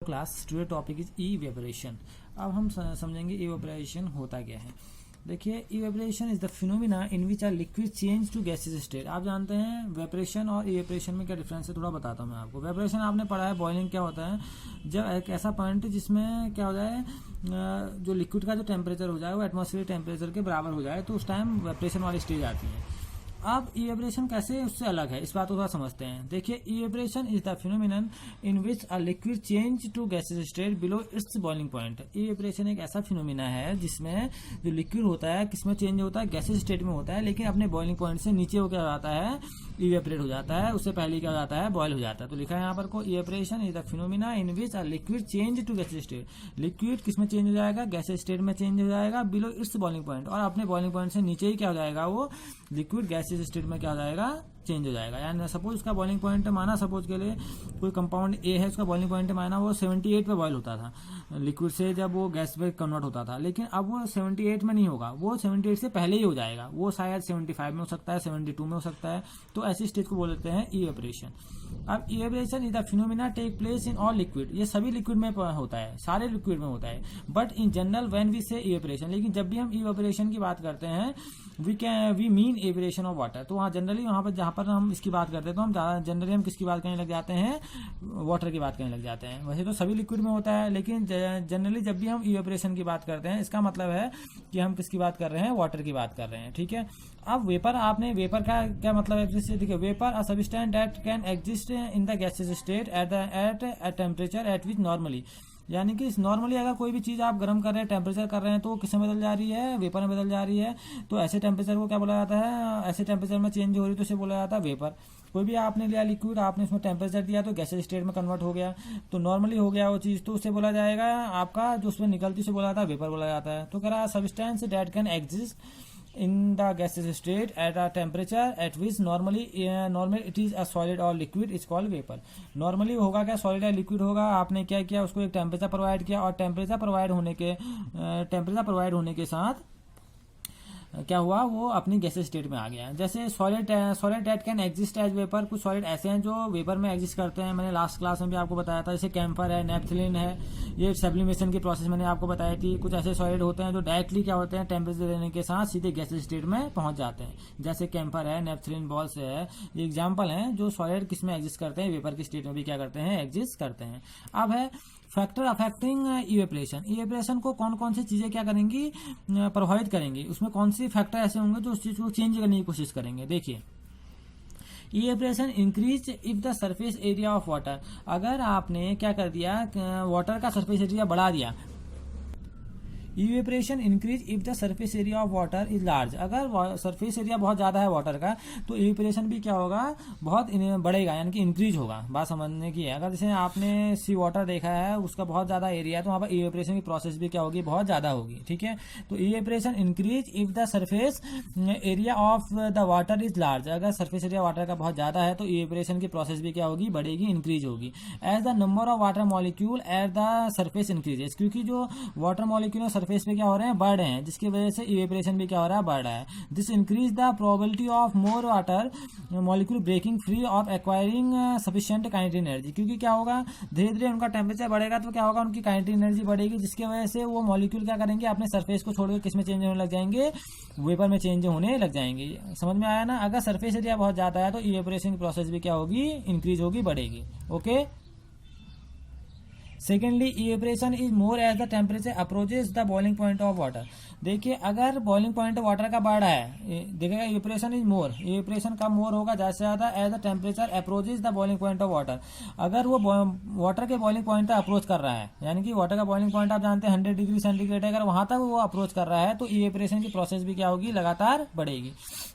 Class today topic is evaporation. अब हम समझेंगे इवेपोरेशन होता क्या है। देखिए, evaporation is the phenomena in which are liquid change to gases state. आप जानते हैं वेपोरेशन और इवेपोरेशन में क्या डिफरेंस है, थोड़ा बताता हूँ मैं आपको। वेपोरेशन आपने पढ़ा है, बॉइलिंग क्या होता है, जब एक ऐसा पॉइंट जिसमें क्या हो जाए, जो लिक्विड का जो टेम्परेचर हो जाए वो एटमॉस्फेरिक टेम्परेचर के बराबर हो जाए, तो उस टाइम वेपोरेशन वाली स्टेज आती है। अब इवेपोरेशन कैसे उससे अलग है, इस बात को थोड़ा समझते हैं। देखिए, evaporation is the phenomenon in which a liquid change to gases state below its boiling point. Evaporation एक ऐसा फिनोमिना है जिसमें जो लिक्विड होता है किसमें चेंज होता है, गैसेज स्टेट में होता है, लेकिन अपने बॉइलिंग पॉइंट से नीचे हो क्या जाता है, इवेपोरेट हो जाता है, उससे पहले क्या हो जाता है, बॉयल हो जाता है। तो लिखा है यहाँ पर को, evaporation is the phenomena in which a liquid change to gases state. Liquid किसमें चेंज हो जाएगा, गैसेज स्टेट में चेंज हो जाएगा बिलो इट्स बॉइलिंग पॉइंट, और अपने बॉइलिंग पॉइंट से नीचे ही क्या हो जाएगा, वो लिक्विड गैसेज स्टेट में क्या हो जाएगा, चेंज हो जाएगा। यानी सपोज उसका बॉइलिंग पॉइंट माना, सपोज के लिए कोई कंपाउंड ए है, उसका बॉइलिंग पॉइंट माना वो 78 पे बॉयल होता था लिक्विड से, जब वो गैस पे कन्वर्ट होता था, लेकिन अब वो 78 में नहीं होगा, वो 78 से पहले ही हो जाएगा, वो शायद 75 में हो सकता है, 72 में हो सकता है। तो ऐसी स्टेज को बोल देते हैं इवेपोरेशन। अब evaporation is the phenomena take place in all liquid. ये सभी लिक्विड में होता है, सारे लिक्विड में होता है। But in general when we say evaporation, लेकिन जब भी हम इवेपोरेशन की बात करते हैं, we mean evaporation of water. तो वहाँ जनरली वहाँ पर जहाँ पर हम इसकी बात करते हैं, तो हम जनरली हम किसकी बात करने लग जाते हैं, वाटर की बात करने लग जाते हैं। वैसे तो सभी लिक्विड में होता है, लेकिन जनरली जब भी हम इवेपोरेशन की बात करते हैं, इसका मतलब है कि हम किसकी बात कर रहे हैं, वाटर की बात कर रहे हैं। ठीक है। अब वेपर, आपने वेपर का क्या मतलब है, देखिए, vapour a substance that can exist in the gases state at a temperature at which normally, यानी कि नॉर्मली अगर कोई भी चीज़ आप गर्म कर रहे हैं, टेम्परेचर कर रहे हैं, तो किस में बदल जा रही है, वेपर में बदल जा रही है। तो ऐसे टेम्परेचर को क्या बोला जाता है, ऐसे टेम्परेचर में चेंज हो रही है तो उसे बोला जाता है वेपर। कोई भी आपने लिया लिक्विड, आपने उसमें टेम्परेचर दिया तो गैसेज स्टेट में कन्वर्ट हो गया, तो नॉर्मली हो गया वो चीज़, तो उससे बोला जाएगा आपका जो उसमें निकलती उसे बोला जाता है वेपर बोला जाता है। तो कह रहा है substance that can exist in the gaseous state at a temperature at which normally it is a solid or liquid is called vapor। normally होगा क्या, solid या liquid होगा, आपने क्या किया, उसको एक टेम्परेचर प्रोवाइड किया, और टेम्परेचर प्रोवाइड होने के साथ क्या हुआ, वो अपनी गैसेज स्टेट में आ गया। जैसे solid that can exist as vapour, कुछ सॉलिड ऐसे हैं जो वेपर में एग्जिस्ट करते हैं, मैंने लास्ट क्लास में भी आपको बताया था। जैसे कैम्फर है, नेपथलीन है, ये सब्लिमेशन की प्रोसेस मैंने आपको बताई थी। कुछ ऐसे सॉलिड होते हैं जो डायरेक्टली क्या होते हैं, टेम्परेचर देने के साथ सीधे गैसेज स्टेट में पहुंच जाते हैं। जैसे कैम्फर है, नेपथलीन बॉल्स है, ये एग्जाम्पल हैं जो सॉलिड किस में एग्जिस्ट करते हैं, वेपर की स्टेट में भी क्या करते हैं, एग्जिस्ट करते हैं। अब है फैक्टर अफेक्टिंग इवेपोरेशन। इवेपोरेशन को कौन कौन सी चीजें क्या करेंगी, प्रभावित करेंगी, उसमें कौन सी फैक्टर ऐसे होंगे जो उस चीज को चेंज करने की कोशिश करेंगे। देखिए, evaporation increase if the surface area of water. अगर आपने क्या कर दिया, वाटर का सरफेस एरिया बढ़ा दिया, evaporation increase if the surface area of water is large. अगर सरफेस एरिया बहुत ज्यादा है वाटर का, तो इवेपोरेशन भी क्या होगा, बहुत बढ़ेगा, यानी कि इंक्रीज होगा। बात समझने की है। अगर जैसे आपने सी वाटर देखा है, उसका बहुत ज्यादा एरिया है, तो वहां पर इवेपोरेशन की प्रोसेस भी क्या होगी, बहुत ज्यादा होगी। ठीक है। तो evaporation increase if the surface area of the water is large. अगर सरफेस एरिया वाटर का बहुत ज्यादा है, तो इवेपोरेशन की प्रोसेस भी क्या होगी, बढ़ेगी, इंक्रीज होगी। As the number of water molecule at the surface increases, क्योंकि जो वाटर मॉलिक्यूल सरफेस पे क्या हो रहे हैं, बढ़ रहे हैं, जिसकी वजह से इवेपोरेशन भी क्या हो रहा है, बढ़ रहा है। This increase the probability of more water molecule breaking free of acquiring sufficient kinetic energy. क्योंकि क्या होगा, धीरे धीरे उनका टेम्परेचर बढ़ेगा, तो क्या होगा, उनकी काइनेटिक एनर्जी बढ़ेगी, जिसकी वजह से वो मॉलिक्यूल क्या करेंगे, अपने सरफेस को छोड़कर किस में चेंज होने लग जाएंगे, वेपर में चेंज होने लग जाएंगे। समझ में आया ना। अगर सरफेस एरिया बहुत ज्यादा है, तो इवेपोरेशन की प्रोसेस भी क्या होगी, इंक्रीज होगी, बढ़ेगी। Okay. Secondly, evaporation is more as the temperature approaches the boiling point of water. देखिए, अगर बॉइलिंग पॉइंट वाटर का बढ़ रहा है, देखिएगा इवेपोरेशन इज मोर, इवेपोरेशन कम मोर होगा ज्यादा से ज्यादा as the temperature approaches the boiling point of water. अगर वो वाटर के बॉइलिंग पॉइंट तक अप्रोच कर रहा है, यानी कि वाटर का बॉइलिंग पॉइंट आप जानते हैं 100 डिग्री सेंटीग्रेड है, अगर वहां तक वो अप्रोच कर रहा है, तो इवेपोरेशन की प्रोसेस भी क्या होगी, लगातार बढ़ेगी।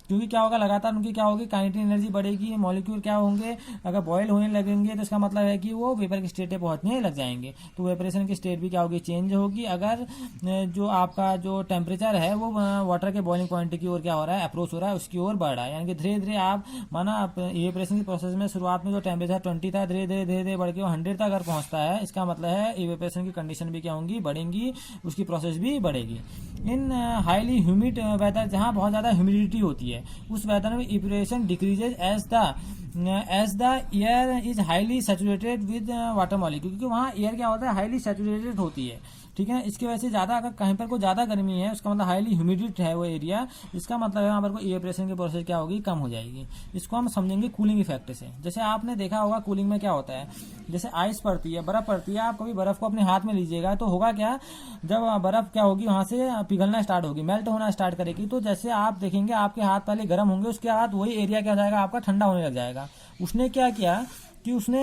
क्योंकि क्या होगा, लगातार उनकी क्या होगी, काइनेटिक एनर्जी बढ़ेगी, मॉलिक्यूल क्या होंगे, अगर बॉयल होने लगेंगे, तो इसका मतलब है कि वो वेपर की स्टेट पे पहुंचने लग जाएंगे, तो वेपरेशन की स्टेट भी क्या होगी, चेंज होगी। अगर जो आपका जो टेम्परेचर है वो वाटर के बॉइलिंग पॉइंट की ओर क्या हो रहा है, अप्रोच हो रहा है, उसकी ओर बढ़ रहा है। यानी कि धीरे धीरे आप माना इवेपोरेशन की प्रोसेस में शुरुआत में जो टेम्परेचर 20 था, धीरे धीरे बढ़ के 100 तक अगर पहुंचता है, इसका मतलब है इवेपोरेशन की कंडीशन भी क्या होंगी, बढ़ेंगी, उसकी प्रोसेस भी बढ़ेगी। इन हाईली ह्यूमिड वेदर, जहां बहुत ज्यादा ह्यूमिडिटी होती है, उस वेदर में evaporation decreases as the as the air is highly saturated with water molecule, क्योंकि वहाँ एयर क्या होता है, हाईली सैचुरेटेड होती है, ठीक है ना। इसकी वजह से ज़्यादा अगर कहीं पर कोई ज़्यादा गर्मी है, उसका मतलब हाईली ह्यूमिडिटी है वो एरिया, इसका मतलब यहाँ पर कोई इवेपोरेशन की प्रोसेस क्या होगी, कम हो जाएगी। इसको हम समझेंगे कूलिंग इफेक्ट से। जैसे आपने देखा होगा कूलिंग में क्या होता है, जैसे आइस पड़ती है, बर्फ पड़ती है, आप कभी बर्फ को अपने हाथ में लीजिएगा तो होगा क्या, जब बर्फ क्या होगी वहां से पिघलना स्टार्ट होगी, मेल्ट होना स्टार्ट करेगी, तो जैसे आप देखेंगे आपके हाथ पहले गर्म होंगे, उसके बाद वही एरिया क्या हो जाएगा, आपका ठंडा होने लग जाएगा। उसने क्या किया कि उसने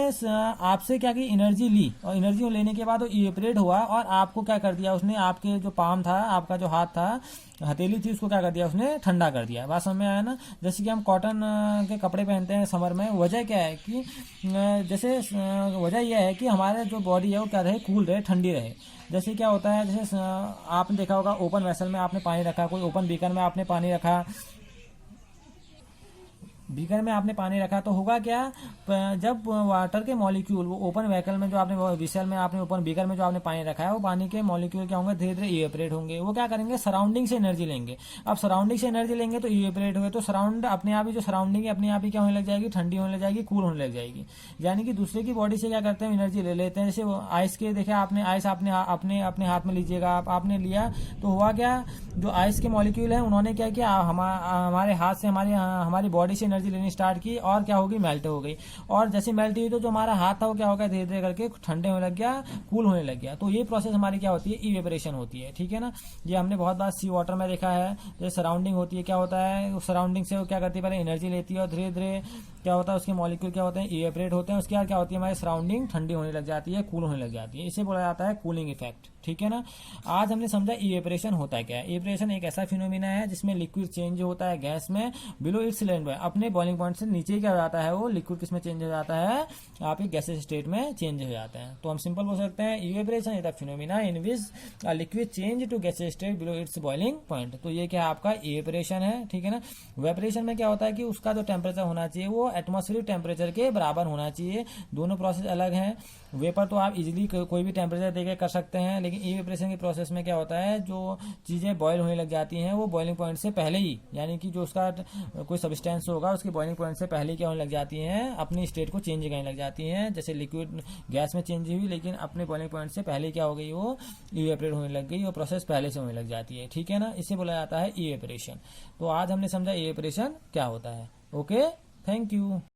आपसे क्या की एनर्जी ली, और एनर्जी लेने के बाद वो इवेपोरेट हुआ, और आपको क्या कर दिया उसने, आपके जो पाम था, आपका जो हाथ था, हथेली थी, उसको क्या कर दिया उसने, ठंडा कर दिया। बात समझ में आया ना। जैसे कि हम कॉटन के कपड़े पहनते हैं समर में, वजह क्या है कि जैसे वजह यह है कि हमारे जो बॉडी है वो क्या रहे, कूल रहे, ठंडी रहे। जैसे क्या होता है, जैसे आपने देखा होगा ओपन वेसल में आपने पानी रखा, कोई ओपन बीकर में आपने पानी रखा, बीकर में आपने पानी रखा, तो होगा क्या, जब वाटर के मॉलिक्यूल वो ओपन व्हीकल में जो आपने विसल में आपने ओपन बीकर में जो आपने पानी रखा है, वो पानी के मॉलिक्यूल क्या होंगे, धीरे धीरे इवेपोरेट होंगे। वो क्या करेंगे, सराउंडिंग से एनर्जी लेंगे। अब सराउंडिंग से एनर्जी लेंगे तो इवेपोरेट हुए, तो सराउंड अपने आप ही जो सराउंडिंग है अपने आप ही क्या होने लग जाएगी, ठंडी होने लग जाएगी, कूल होने लग जाएगी। यानी कि दूसरे की बॉडी से क्या करते हैं, एनर्जी ले लेते हैं। जैसे आइस के देखे आपने, आइस आपने अपने अपने हाथ में लीजिएगा, आपने लिया तो हुआ क्या, जो आइस के मॉलिक्यूल है उन्होंने क्या किया, हमारे हाथ से हमारी बॉडी से एनर्जी लेनी स्टार्ट की, और क्या होगी, मेल्ट हो गई। और जैसे मेल्ट हुई तो जो हमारा हाथ था वो क्या हो गया, धीरे धीरे करके ठंडे होने लग गया, कूल होने लग गया। तो ये प्रोसेस हमारी क्या होती है, इवेपोरेशन होती है, ठीक है ना। ये हमने बहुत बार सी वाटर में देखा है। जैसे सराउंडिंग होती है, क्या होता है, सराउंडिंग से वो क्या करती है, पहले एनर्जी लेती है, और धीरे धीरे क्या होता है, उसके मॉलिक्यूल क्या होते हैं, इवेपोरेट होते हैं। उसके बाद क्या होती है, हमारी सराउंडिंग ठंडी होने लग जाती है, कूल होने लग जाती है। इसे बोला जाता है कूलिंग इफेक्ट, ठीक है ना। आज हमने समझा इवेपोरेशन होता है क्या है। इवेपोरेशन एक ऐसा फिनोमिना है जिसमें लिक्विड चेंज होता है गैस में बिलो इट्स लेवल में, अपने बॉइलिंग पॉइंट से नीचे क्या हो जाता है, वो लिक्विड किस में चेंज हो जाता है, आपके गैसेस स्टेट में चेंज हो जाता है। तो हम सिंपल बोल सकते हैं evaporation is the phenomena in which liquid change to gases state below its boiling point. तो ये क्या आपका इवेपोरेशन है, ठीक है ना। वेपोरेशन में क्या होता है कि उसका जो टेम्परेचर होना चाहिए वो एटमॉस्फेरिक टेम्परेचर के बराबर होना चाहिए। दोनों प्रोसेस अलग हैं। वेपर तो आप इजीली कोई भी टेम्परेचर देकर कर सकते हैं, लेकिन इवेपोरेशन की प्रोसेस में क्या होता है, जो चीजें बॉयल होने लग जाती हैं वो बॉइलिंग पॉइंट से पहले ही, यानी कि जो उसका कोई सब्सटेंस होगा उसके बॉइलिंग पॉइंट से पहले क्या होने लग जाती हैं, अपनी स्टेट को चेंज करने लग जाती हैं। जैसे लिक्विड गैस में चेंज हुई, लेकिन अपने बॉइलिंग पॉइंट से पहले क्या हो गई, वो इवेपोरेट होने लग गई, वो प्रोसेस पहले से होने लग जाती है, ठीक है ना। इसे बोला जाता है इवेपोरेशन। तो आज हमने समझा इवेपोरेशन क्या होता है। Okay, thank you.